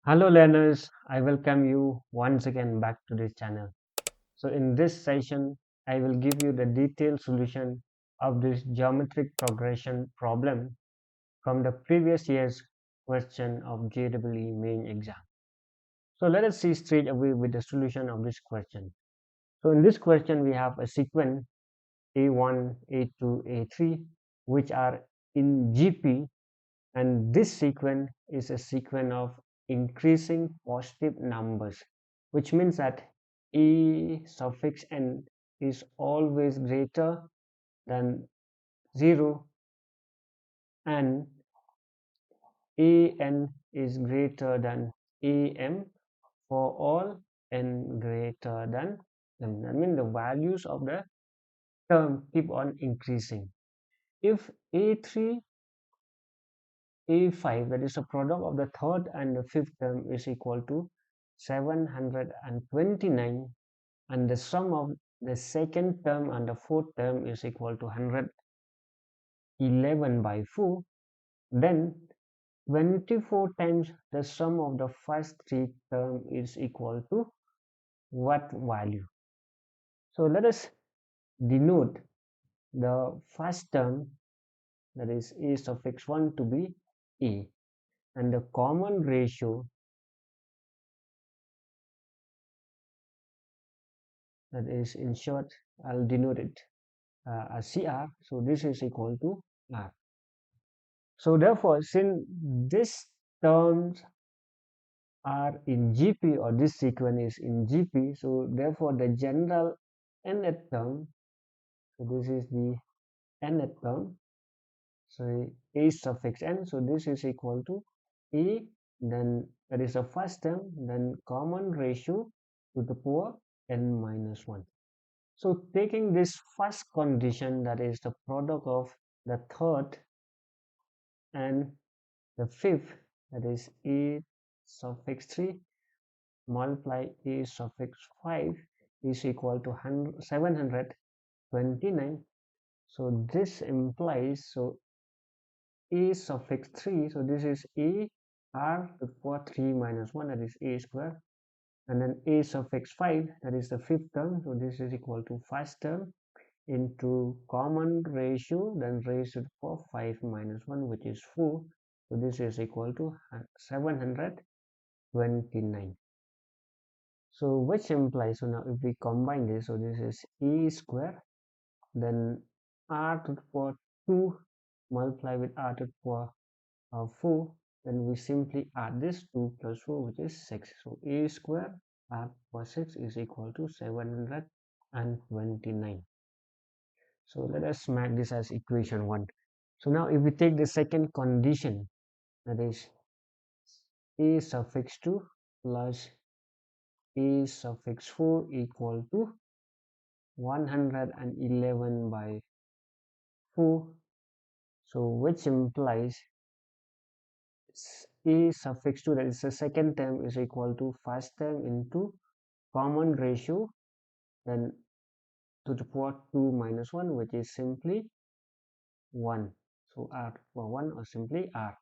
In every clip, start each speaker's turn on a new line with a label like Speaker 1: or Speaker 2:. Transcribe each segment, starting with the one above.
Speaker 1: Hello learners, I welcome you once again back to this channel. So in this session, I will give you the detailed solution of this geometric progression problem from the previous year's question of JEE main exam. So let us see straight away with the solution of this question. So in this question, we have a sequence A1, A2, A3, which are in GP, and this sequence is a sequence of increasing positive numbers, which means that e suffix n is always greater than 0 and an is greater than am for all n greater than m. That means the values of the term keep on increasing. If a3 A5, that is the product of the third and the fifth term, is equal to 729, and the sum of the second term and the fourth term is equal to 111 by 4, then 24 times the sum of the first three term is equal to what value? So let us denote the first term, that is a suffix 1, to be a, and the common ratio, that is, in short, I'll denote it as CR. So this is equal to R. So therefore, since these terms are in GP, or this sequence is in GP, so therefore the general nth term, so this is the nth term, so a suffix n, so this is equal to a, then that is the first term, then common ratio to the power n minus 1. So taking this first condition, that is the product of the third and the fifth, that is a suffix 3 multiply a suffix 5 is equal to 729. So this implies, so a suffix 3, so this is a r to the power 3 minus 1, that is a square, and then a suffix 5, that is the fifth term, so this is equal to first term into common ratio, then raised to the power 5 minus 1, which is 4. So this is equal to 729. So which implies, so now if we combine this, so this is a square, then r to the power 2 multiply with r to the power 4, then we simply add this 2 plus 4, which is 6. So a square r to the power 6 is equal to 729. So let us mark this as equation 1. So now if we take the second condition, that is a suffix 2 plus a suffix 4 equal to 111 by 4. So which implies a suffix 2, that is the second term, is equal to first term into common ratio, then to the power 2 minus 1, which is simply 1. So r to the power 1, or simply r,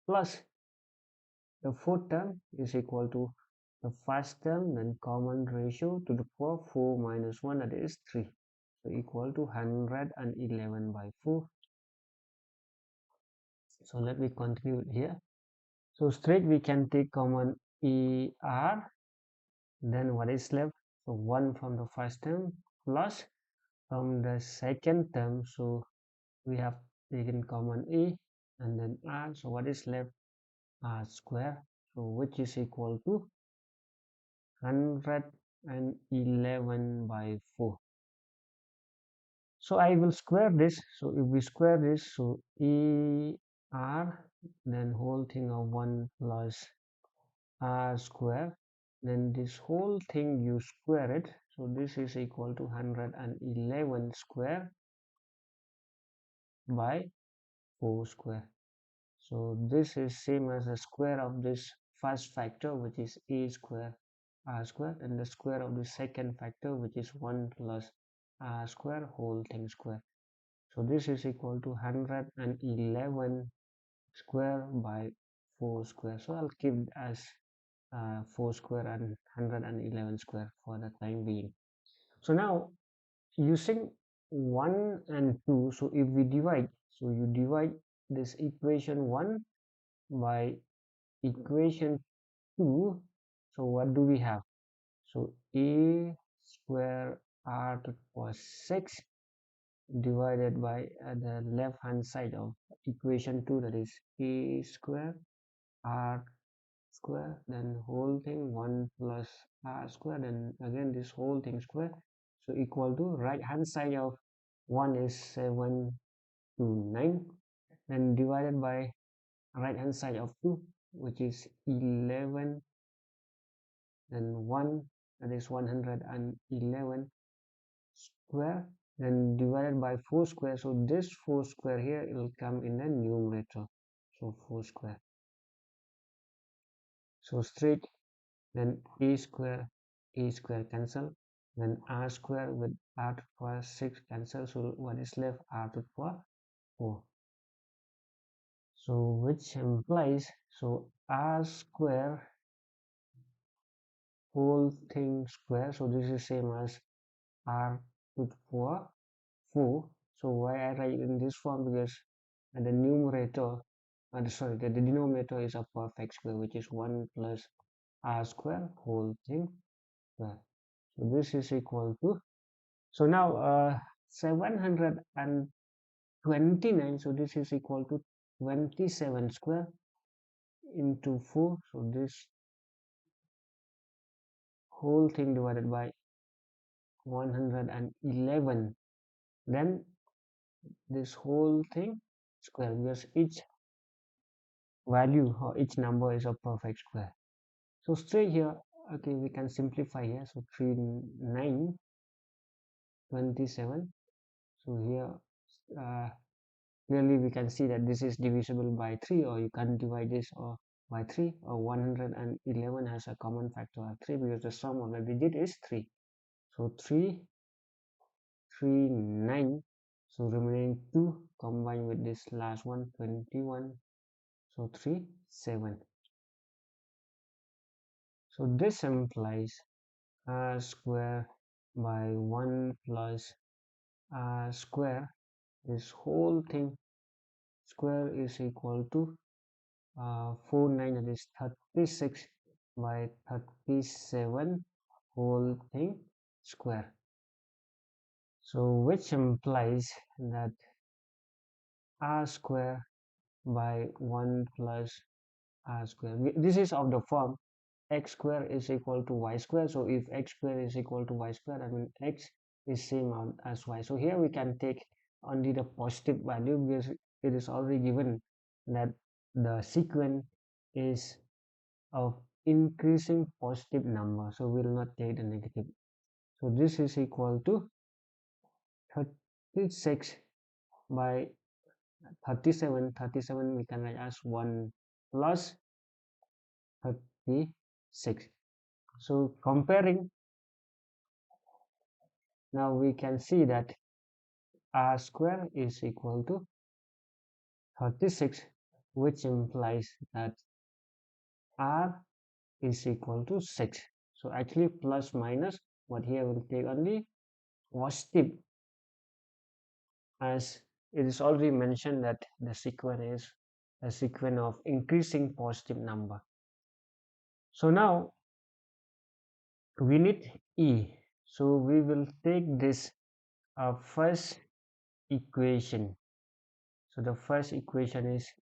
Speaker 1: plus the fourth term is equal to the first term, then common ratio to the power 4 minus 1, that is 3. So equal to 111 by 4. So let me continue here. So straight we can take common ER, then what is left? So 1 from the first term plus from the second term, so we have taken common A and then R, so what is left? R square, so which is equal to 111 by 4. So I will square this. So if we square this, so ER, then whole thing of 1 plus R square, then this whole thing you square it, so this is equal to 111 square by 4 square. So this is same as the square of this first factor, which is a square r square, and the square of the second factor, which is 1 plus r square whole thing square. So this is equal to 111 square by 4 square. So I'll keep it as 4 square and 111 square for the time being. So now using 1 and 2, so if we divide, so you divide this equation 1 by equation 2, so what do we have? So a square r to the power 6 divided by the left hand side of equation 2, that is a square r square, then whole thing 1 plus r square, then again this whole thing square, so equal to right hand side of 1 is 729, then divided by right hand side of 2, which is 11, then 1, that is 111 square, then divided by 4 square, so this 4 square here, it will come in the numerator, so 4 square, so straight, then a square cancel, then r square with r to the power 6 cancel, so what is left? R to the power 4. So which implies, so r square whole thing square, so this is same as r to the power 4. So why I write in this form? Because the numerator, the denominator is a perfect square, which is 1 plus r square whole thing square. So this is equal to, so now 729, so this is equal to 27 square into 4, so this whole thing divided by 111, then this whole thing square, because each value or each number is a perfect square. So straight here, okay, we can simplify here, so 3 9 27, so here clearly we can see that this is divisible by 3, or you can divide this or by 3, or 111 has a common factor of 3 because the sum of the digit is 3. So 3 3 9, so remaining 2 combined with this last one 21, so 3 7. So this implies r square by 1 plus r square, this whole thing square is equal to 49, that is 36 by 37 whole thing square. So which implies that r square by 1 plus r square, this is of the form x square is equal to y square. So if x square is equal to y square, I mean x is same as y. So here we can take only the positive value because it is already given that the sequence is of increasing positive number, so we will not take the negative. So this is equal to 36 by 37 we can write as 1 plus 36. So comparing, now we can see that r square is equal to 36, which implies that r is equal to 6. So actually plus minus, but here we'll take only positive, as it is already mentioned that the sequence is a sequence of increasing positive number. So now we need e, so we will take this first equation. So the first equation is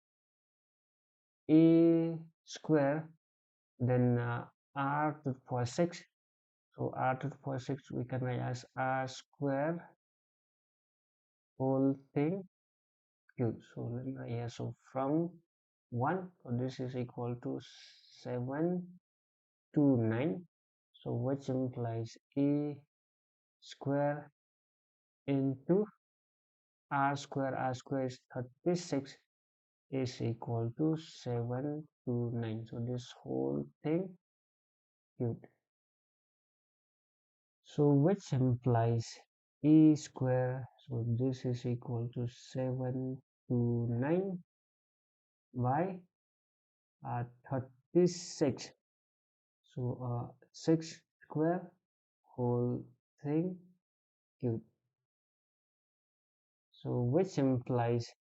Speaker 1: a square, then r to the power 6, so r to the power 6 we can write as r square whole thing cube. So let me write here, so from 1, so this is equal to 7 to 9, so which implies a square into r square is 36 is equal to 7 to 9, so this whole thing cubed. So which implies e square, so this is equal to 7 to 9 by 36, So 6 square whole thing cube. So which implies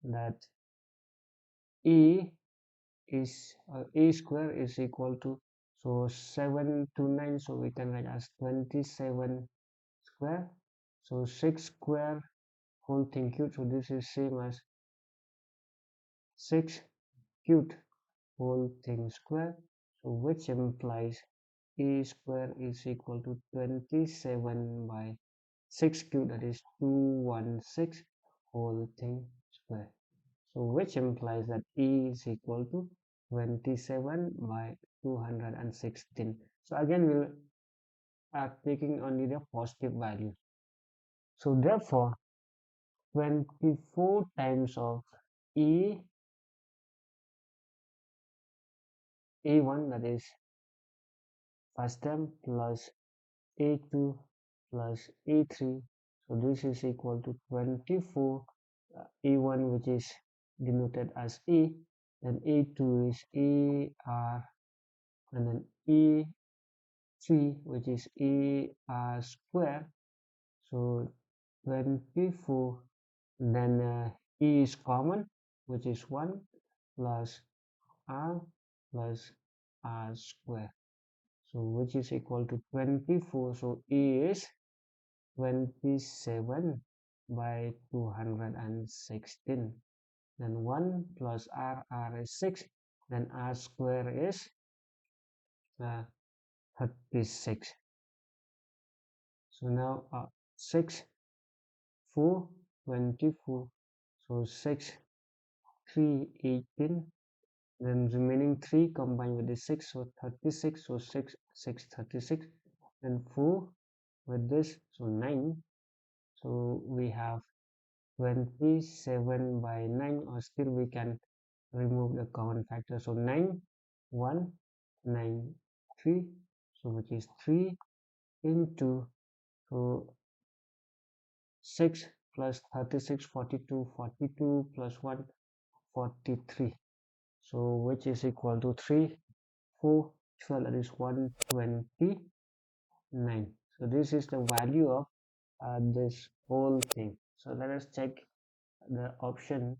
Speaker 1: that E is A square is equal to, so 7 to 9, so we can write as 27 square. So 6 square whole thing cubed, so this is same as 6 cubed whole thing square, so which implies A square is equal to 27 by 6 cubed, that is 216 whole thing square. So which implies that E is equal to 27 by 216. So again we'll are taking only the positive value. So therefore 24 times of E A1, that is first term, plus A2 plus A3, so this is equal to 24 A1, which is denoted as A, then A2 is AR, and then A3, which is AR square. So 24, then E is common, which is 1 plus R plus R square, so which is equal to 24. So E is 27 by 216, then 1 plus R is 6, then R square is 36. So now 6 4 24, so 6 3 18, then remaining 3 combined with the 6, so 36, so 6 6 36, then 4 with this, so 9, so we have 27 by 9, or still we can remove the common factor, so 9 1 9 3, so which is 3 into, so 6 plus 36 42, 42 plus 1 43, so which is equal to 3 4 12, that is 129. So this is the value of this whole thing. So let us check the option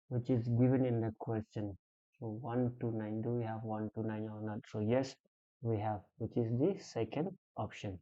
Speaker 1: which is given in the question. So 1 to 9, do we have 1 to 9 or not? So yes, we have, which is the second option.